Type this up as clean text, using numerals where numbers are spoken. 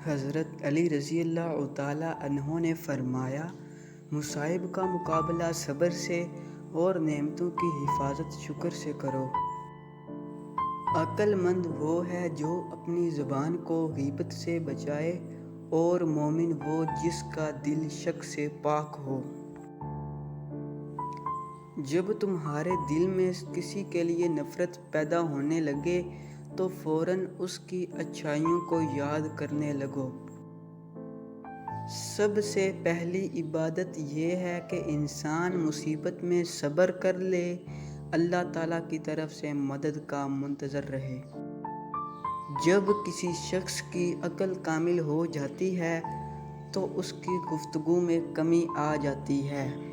حضرت علی رضی اللہ تعالیٰ عنہ نے فرمایا، مصائب کا مقابلہ صبر سے اور نعمتوں کی حفاظت شکر سے کرو۔ عقل مند وہ ہے جو اپنی زبان کو غیبت سے بچائے، اور مومن وہ جس کا دل شک سے پاک ہو۔ جب تمہارے دل میں کسی کے لیے نفرت پیدا ہونے لگے تو فوراً اس کی اچھائیوں کو یاد کرنے لگو۔ سب سے پہلی عبادت یہ ہے کہ انسان مصیبت میں صبر کر لے، اللہ تعالیٰ کی طرف سے مدد کا منتظر رہے۔ جب کسی شخص کی عقل کامل ہو جاتی ہے تو اس کی گفتگو میں کمی آ جاتی ہے۔